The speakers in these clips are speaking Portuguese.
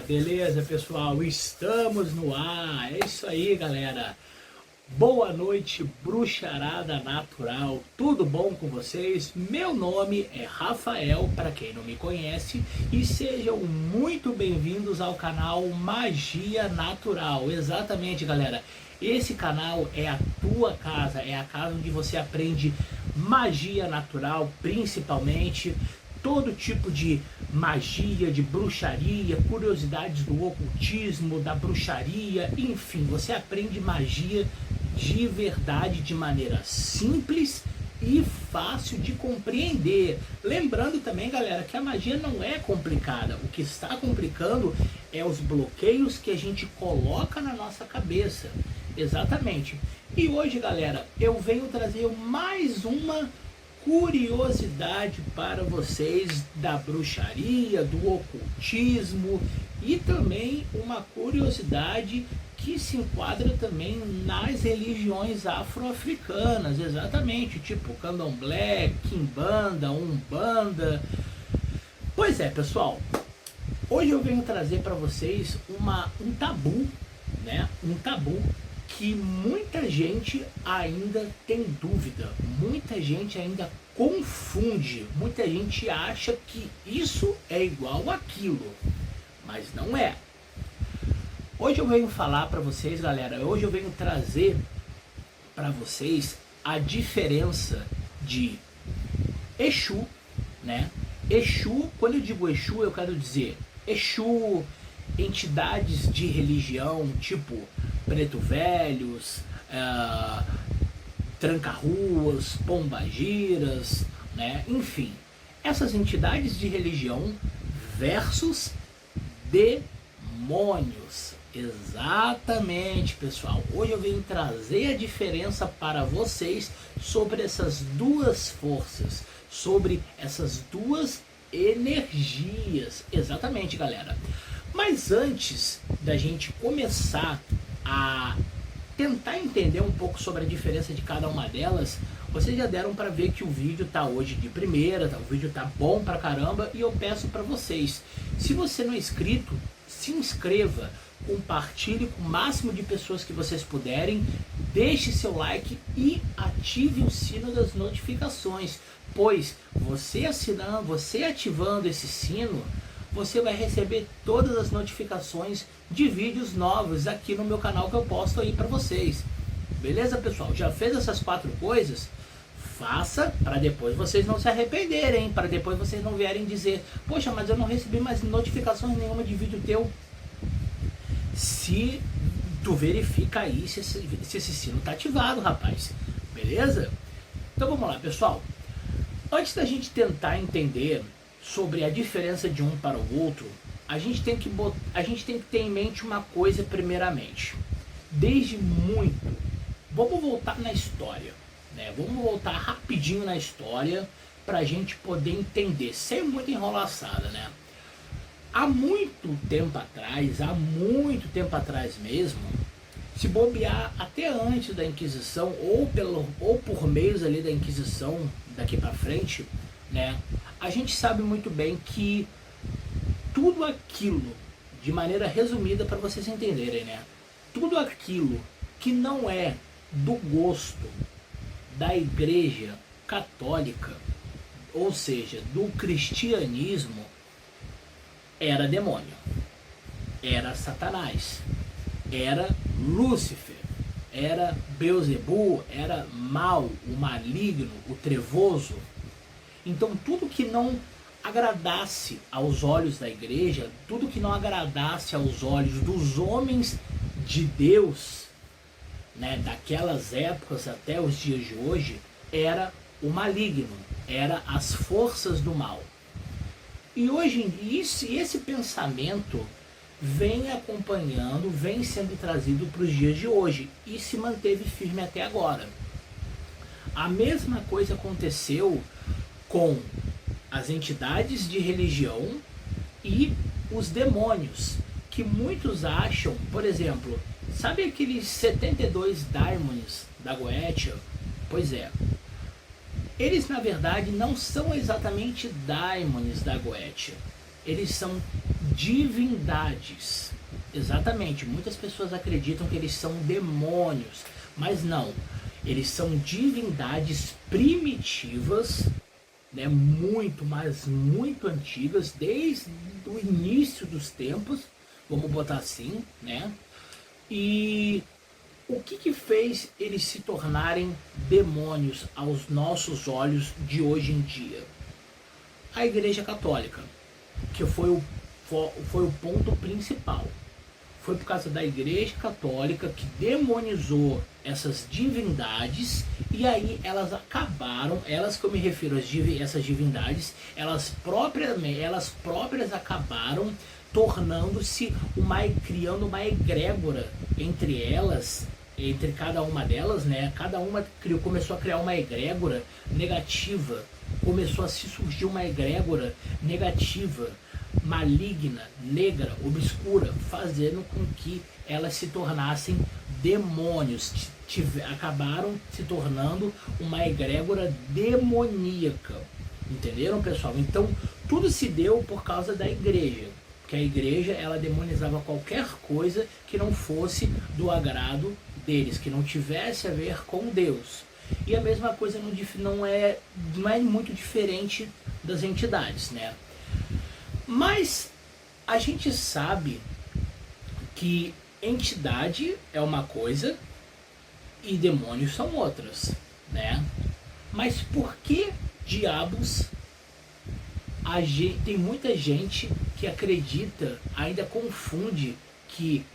Beleza, pessoal? Estamos no ar. É isso aí, galera. Boa noite, bruxarada natural. Tudo bom com vocês? Meu nome é Rafael, para quem não me conhece, e sejam muito bem-vindos ao canal Magia Natural. Exatamente, galera. Esse canal é a tua casa, é a casa onde você aprende magia natural, principalmente todo tipo de magia, de bruxaria, curiosidades do ocultismo, da bruxaria, enfim, você aprende magia de verdade, de maneira simples e fácil de compreender. Lembrando também, galera, que a magia não é complicada. O que está complicando é os bloqueios que a gente coloca na nossa cabeça. Exatamente. E hoje, galera, eu venho trazer mais uma curiosidade para vocês da bruxaria, do ocultismo e também uma curiosidade que se enquadra também nas religiões afro-africanas, exatamente, tipo candomblé, quimbanda, umbanda. Pois é, pessoal, hoje eu venho trazer para vocês um tabu, né? Um tabu que muita gente ainda tem dúvida, muita gente ainda confunde, muita gente acha que isso é igual àquilo, mas não é. Hoje eu venho falar para vocês, galera, hoje eu venho trazer para vocês a diferença de Exu, né? Exu, quando eu digo Exu, eu quero dizer Exu, entidades de religião, tipo Preto Velhos, Tranca-Ruas, Pombagiras, né? Enfim, essas entidades de religião versus demônios. Exatamente, pessoal. Hoje eu venho trazer a diferença para vocês sobre essas duas forças, sobre essas duas energias. Exatamente, galera. Mas antes da gente começar a tentar entender um pouco sobre a diferença de cada uma delas, vocês já deram para ver que o vídeo tá hoje de primeira, o vídeo tá bom pra caramba, e eu peço para vocês, se você não é inscrito, se inscreva, compartilhe com o máximo de pessoas que vocês puderem, deixe seu like e ative o sino das notificações, pois você assinando, você ativando esse sino, você vai receber todas as notificações de vídeos novos aqui no meu canal que eu posto aí para vocês. Beleza, pessoal? Já fez essas 4 coisas? Faça para depois vocês não se arrependerem, para depois vocês não vierem dizer: poxa, mas eu não recebi mais notificações nenhuma de vídeo teu. Se tu verifica aí se esse sino tá ativado, rapaz. Beleza? Então vamos lá, pessoal. Antes da gente tentar entender sobre a diferença de um para o outro, a gente tem que ter em mente uma coisa primeiramente. Desde muito, vamos voltar na história, né? Vamos voltar rapidinho na história para a gente poder entender, sem muita enrolaçada, né? Há muito tempo atrás mesmo, se bobear até antes da Inquisição ou por meios ali da Inquisição daqui para frente, né? A gente sabe muito bem que tudo aquilo, de maneira resumida para vocês entenderem, né? Tudo aquilo que não é do gosto da Igreja Católica, ou seja, do cristianismo, era demônio, era Satanás, era Lúcifer, era Beelzebu, era mal, o maligno, o trevoso. Então tudo que não agradasse aos olhos da igreja, tudo que não agradasse aos olhos dos homens de Deus, né, daquelas épocas até os dias de hoje, era o maligno, era as forças do mal. E hoje em dia, esse pensamento vem acompanhando, vem sendo trazido para os dias de hoje e se manteve firme até agora. A mesma coisa aconteceu com as entidades de religião e os demônios, que muitos acham, por exemplo, sabe aqueles 72 daimons da Goetia? Pois é, eles na verdade não são exatamente daimons da Goetia. eles são divindades. Exatamente, muitas pessoas acreditam que eles são demônios, mas não. Eles são divindades primitivas, né, muito, mas muito antigas, desde o início dos tempos, vamos botar assim, né? E o que fez eles se tornarem demônios aos nossos olhos de hoje em dia? A Igreja Católica, que foi o ponto principal. Foi por causa da Igreja Católica que demonizou essas divindades, e aí elas acabaram, elas que eu me refiro, essas divindades, elas próprias acabaram tornando-se criando uma egrégora entre elas, entre cada uma delas, né? Cada uma começou a criar uma egrégora negativa, começou a se surgir uma egrégora negativa, maligna, negra, obscura, fazendo com que elas se tornassem demônios, acabaram se tornando uma egrégora demoníaca. Entenderam, pessoal? Então, tudo se deu por causa da igreja, porque a igreja, ela demonizava qualquer coisa que não fosse do agrado deles, que não tivesse a ver com Deus. E a mesma coisa não é muito diferente das entidades, né? Mas a gente sabe que entidade é uma coisa e demônios são outras, né? Mas por que diabos tem muita gente que acredita, ainda confunde que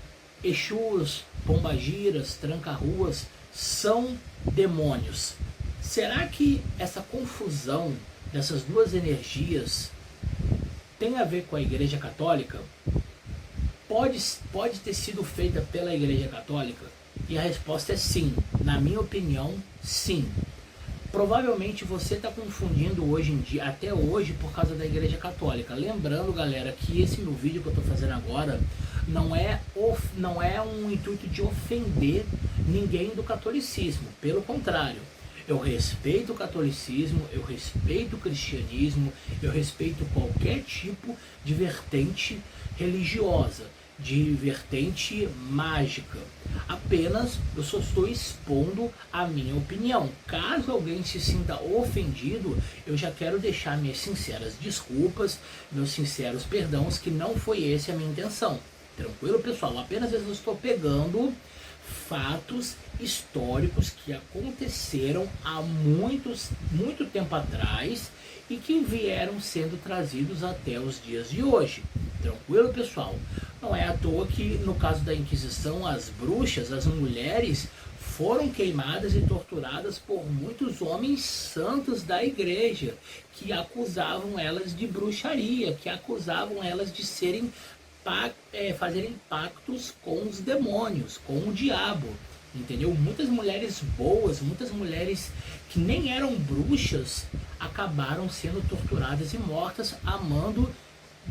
Exus, pombagiras, tranca-ruas são demônios? Será que essa confusão dessas duas energias tem a ver com a Igreja Católica? Pode ter sido feita pela Igreja Católica? E a resposta é sim. Na minha opinião, sim. Provavelmente você está confundindo hoje em dia, até hoje, por causa da Igreja Católica. Lembrando, galera, que esse meu vídeo que eu estou fazendo agora não é um intuito de ofender ninguém do catolicismo. Pelo contrário, eu respeito o catolicismo, eu respeito o cristianismo, eu respeito qualquer tipo de vertente religiosa, de vertente mágica. Apenas eu só estou expondo a minha opinião. Caso alguém se sinta ofendido, eu já quero deixar minhas sinceras desculpas, meus sinceros perdões, que não foi essa a minha intenção. Tranquilo, pessoal? Apenas eu estou pegando fatos históricos que aconteceram há muito tempo atrás e que vieram sendo trazidos até os dias de hoje. Tranquilo, pessoal? Não é à toa que no caso da Inquisição, as bruxas, as mulheres, foram queimadas e torturadas por muitos homens santos da igreja, que acusavam elas de bruxaria, que acusavam elas de fazerem pactos com os demônios, com o diabo, entendeu? Muitas mulheres boas, muitas mulheres que nem eram bruxas, acabaram sendo torturadas e mortas, amando,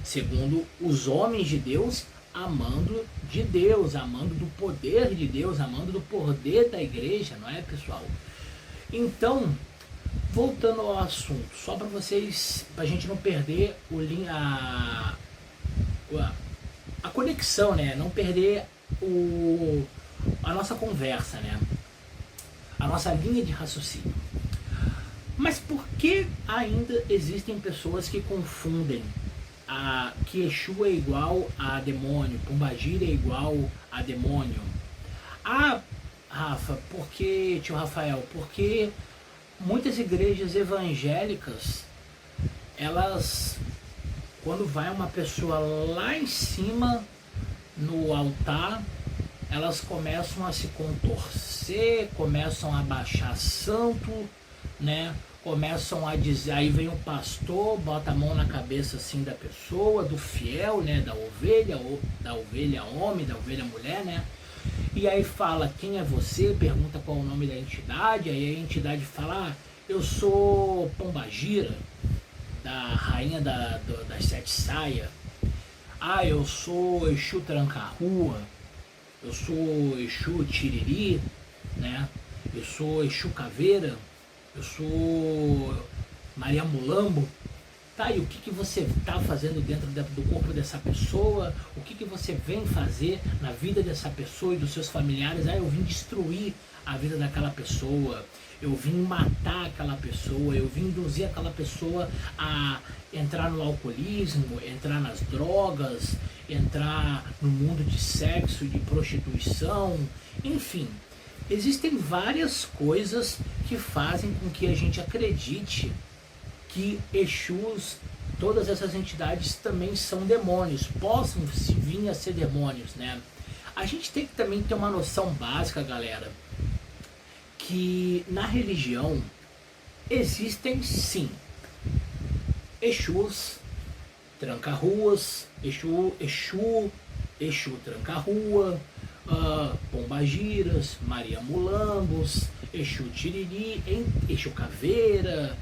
segundo os homens de Deus, amando de Deus, amando do poder de Deus, amando do poder da igreja, não é, pessoal? Então, voltando ao assunto, só para vocês, para a gente não perder a conexão, né? Não perder a nossa conversa, né? A nossa linha de raciocínio. Mas por que ainda existem pessoas que confundem que Exu é igual a demônio, Pombagira é igual a demônio? Rafa, porque, tio Rafael, porque muitas igrejas evangélicas, elas, quando vai uma pessoa lá em cima no altar, elas começam a se contorcer, começam a baixar santo, né? Começam a dizer, aí vem o pastor, bota a mão na cabeça assim da pessoa, do fiel, né? Da ovelha homem, da ovelha mulher, né? E aí fala, quem é você? Pergunta qual é o nome da entidade, aí a entidade fala, eu sou Pombagira, da rainha das sete saias. Eu sou Exu Tranca-Rua, eu sou Exu Tiriri, né? Eu sou Exu Caveira, eu sou Maria Mulambo. Tá, e o que você está fazendo dentro do corpo dessa pessoa? O que você vem fazer na vida dessa pessoa e dos seus familiares? Ah, eu vim destruir a vida daquela pessoa, eu vim matar aquela pessoa, eu vim induzir aquela pessoa a entrar no alcoolismo, entrar nas drogas, entrar no mundo de sexo, de prostituição, enfim. Existem várias coisas que fazem com que a gente acredite que Exus, todas essas entidades também são demônios, possam vir a ser demônios, né? A gente tem que também ter uma noção básica, galera, que na religião existem sim Exus tranca-ruas, Exu tranca-rua, Pombagiras, Maria Mulambos, Exu Tiriri, Exu Caveira,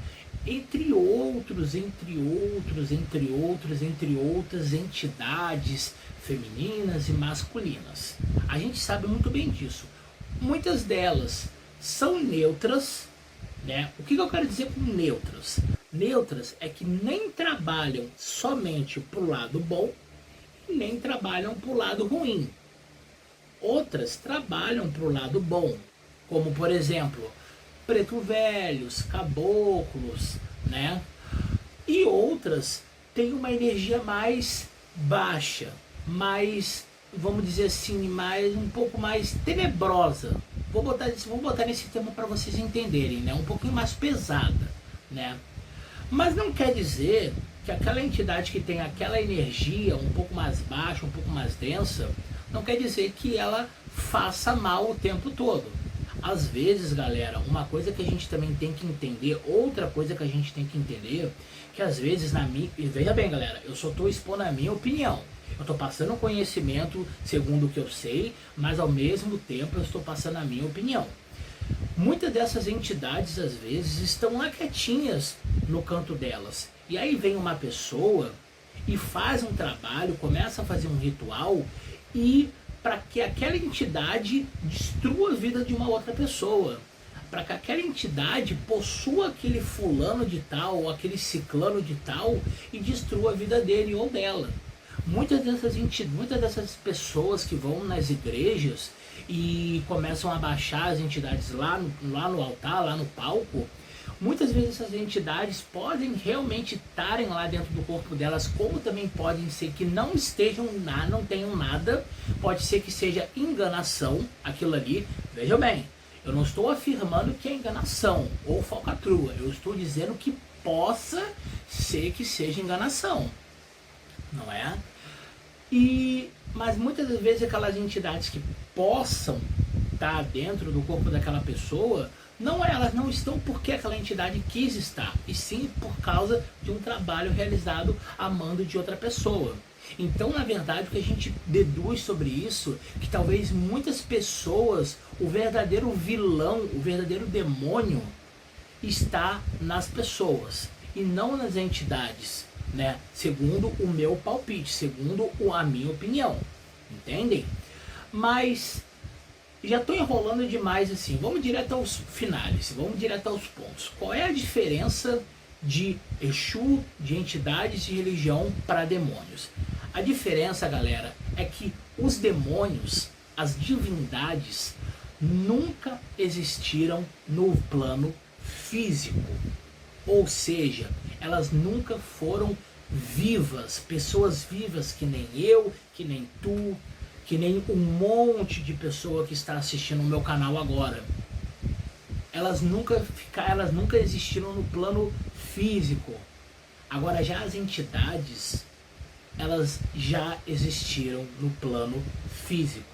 entre outras entidades femininas e masculinas. A gente sabe muito bem disso. Muitas delas são neutras, né? O que eu quero dizer com neutras? Neutras é que nem trabalham somente pro lado bom, nem trabalham pro lado ruim. Outras trabalham pro lado bom, como por exemplo, preto velhos, caboclos, né? E outras têm uma energia mais baixa, mais, vamos dizer assim, um pouco mais tenebrosa. Vou botar nesse termo para vocês entenderem, né? Um pouquinho mais pesada, né? Mas não quer dizer que aquela entidade que tem aquela energia um pouco mais baixa, um pouco mais densa, não quer dizer que ela faça mal o tempo todo. Às vezes, galera, uma coisa que a gente também tem que entender, outra coisa que a gente tem que entender, que às vezes e veja bem, galera, eu só estou expondo a minha opinião. Eu estou passando conhecimento segundo o que eu sei, mas ao mesmo tempo eu estou passando a minha opinião. Muitas dessas entidades, às vezes, estão lá quietinhas no canto delas. E aí vem uma pessoa e faz um trabalho, começa a fazer um ritual e para que aquela entidade destrua a vida de uma outra pessoa, para que aquela entidade possua aquele fulano de tal ou aquele ciclano de tal e destrua a vida dele ou dela. Muitas dessas pessoas que vão nas igrejas e começam a baixar as entidades lá no altar, lá no palco, muitas vezes essas entidades podem realmente estarem lá dentro do corpo delas, como também podem ser que não estejam, não tenham nada, pode ser que seja enganação, aquilo ali. Veja bem, eu não estou afirmando que é enganação ou falcatrua, eu estou dizendo que possa ser que seja enganação, não é? Mas muitas das vezes aquelas entidades que possam estar dentro do corpo daquela pessoa, elas não estão porque aquela entidade quis estar, e sim por causa de um trabalho realizado a mando de outra pessoa. Então, na verdade, o que a gente deduz sobre isso, que talvez muitas pessoas, o verdadeiro vilão, o verdadeiro demônio, está nas pessoas e não nas entidades, né? Segundo o meu palpite, segundo a minha opinião, entendem? Mas já estou enrolando demais assim, vamos direto aos finais, vamos direto aos pontos. Qual é a diferença de Exu, de entidades de religião para demônios? A diferença, galera, é que os demônios, as divindades, nunca existiram no plano físico. Ou seja, elas nunca foram vivas, pessoas vivas que nem eu, que nem tu, que nem um monte de pessoa que está assistindo o meu canal agora. Elas nunca existiram no plano físico. Agora já as entidades, elas já existiram no plano físico.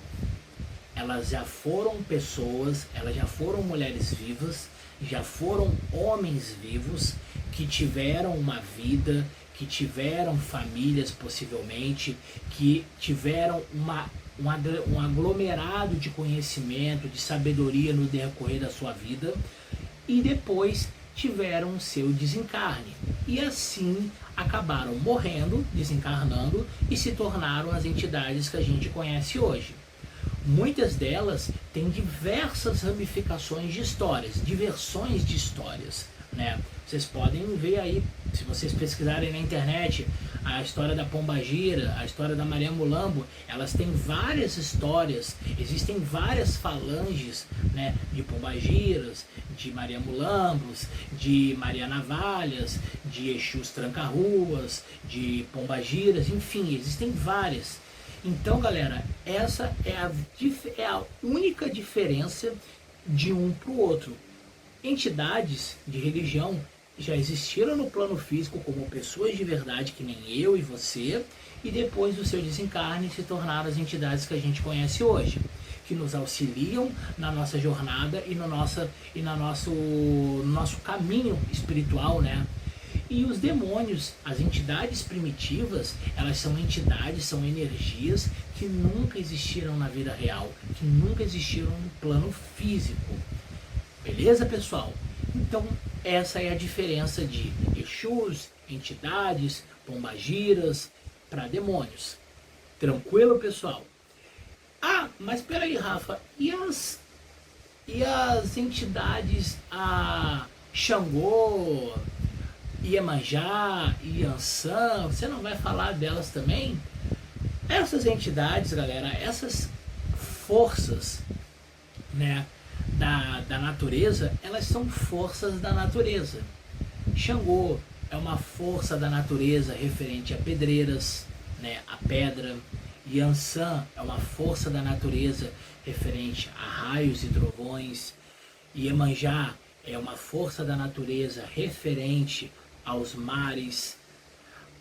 Elas já foram pessoas, elas já foram mulheres vivas, já foram homens vivos que tiveram uma vida, que tiveram famílias possivelmente, que tiveram um aglomerado de conhecimento, de sabedoria no decorrer da sua vida e depois tiveram o seu desencarne. E assim acabaram morrendo, desencarnando e se tornaram as entidades que a gente conhece hoje. Muitas delas têm diversas ramificações de histórias, diversões de histórias, né? Vocês podem ver aí, se vocês pesquisarem na internet, a história da Pombagira, a história da Maria Mulambo, elas têm várias histórias, existem várias falanges, né, de Pombagiras, de Maria Mulambos, de Maria Navalhas, de Exus Tranca-Ruas, de Pombagiras, enfim, existem várias. Então, galera, essa é a única diferença de um para o outro. Entidades de religião já existiram no plano físico como pessoas de verdade, que nem eu e você, e depois do seu desencarne se tornaram as entidades que a gente conhece hoje, que nos auxiliam na nossa jornada e no nosso caminho espiritual, né? E os demônios, as entidades primitivas, elas são entidades, são energias que nunca existiram na vida real, que nunca existiram no plano físico. Beleza, pessoal? Então, essa é a diferença de Exus, entidades, pombagiras, para demônios. Tranquilo, pessoal? Ah, mas peraí, Rafa, e as entidades, a Xangô, Iemanjá, Iansã, você não vai falar delas também? Essas entidades, galera, essas forças, né, da natureza, elas são forças da natureza. Xangô é uma força da natureza referente a pedreiras, né, a pedra. Iansã é uma força da natureza referente a raios e trovões. Iemanjá é uma força da natureza referente aos mares.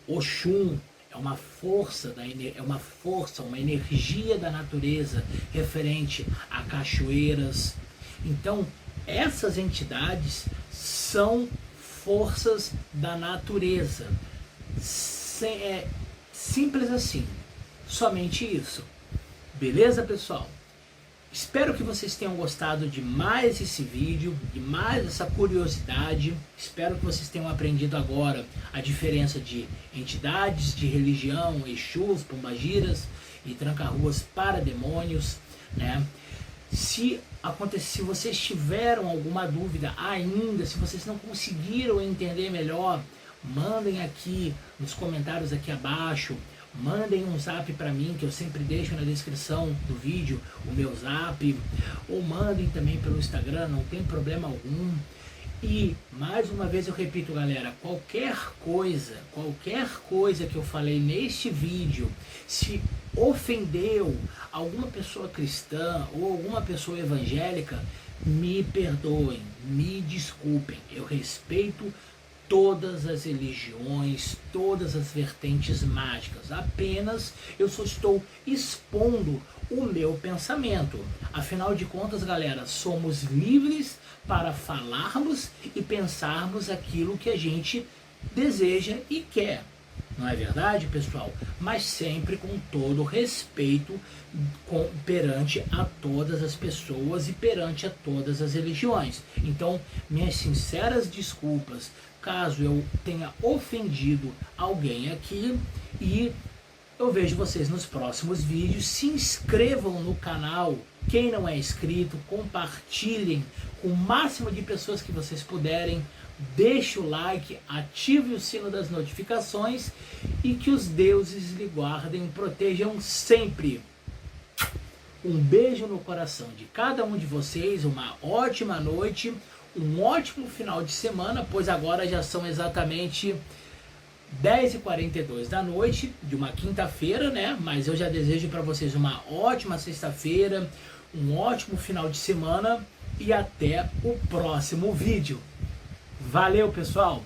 Oxum é uma força, uma energia da natureza referente a cachoeiras. Então, essas entidades são forças da natureza. É simples assim. Somente isso. Beleza, pessoal? Espero que vocês tenham gostado de mais esse vídeo, de mais essa curiosidade. Espero que vocês tenham aprendido agora a diferença de entidades de religião, Exus, Pombagiras e Tranca-Ruas para demônios, né? Se vocês tiveram alguma dúvida ainda, se vocês não conseguiram entender melhor, mandem aqui nos comentários aqui abaixo. Mandem um zap para mim, que eu sempre deixo na descrição do vídeo o meu zap, ou mandem também pelo Instagram, não tem problema algum. E mais uma vez eu repito, galera, qualquer coisa que eu falei neste vídeo, se ofendeu alguma pessoa cristã ou alguma pessoa evangélica, me perdoem, me desculpem, eu respeito todas as religiões, todas as vertentes mágicas. Apenas eu só estou expondo o meu pensamento. Afinal de contas, galera, somos livres para falarmos e pensarmos aquilo que a gente deseja e quer. Não é verdade, pessoal? Mas sempre com todo respeito perante a todas as pessoas e perante a todas as religiões. Então, minhas sinceras desculpas caso eu tenha ofendido alguém aqui, e eu vejo vocês nos próximos vídeos. Se inscrevam no canal, quem não é inscrito, compartilhem com o máximo de pessoas que vocês puderem, deixe o like, ative o sino das notificações e que os deuses lhe guardem e protejam sempre. Um beijo no coração de cada um de vocês, uma ótima noite, um ótimo final de semana, pois agora já são exatamente 10h42 da noite de uma quinta-feira, né? Mas eu já desejo para vocês uma ótima sexta-feira, um ótimo final de semana e até o próximo vídeo. Valeu, pessoal!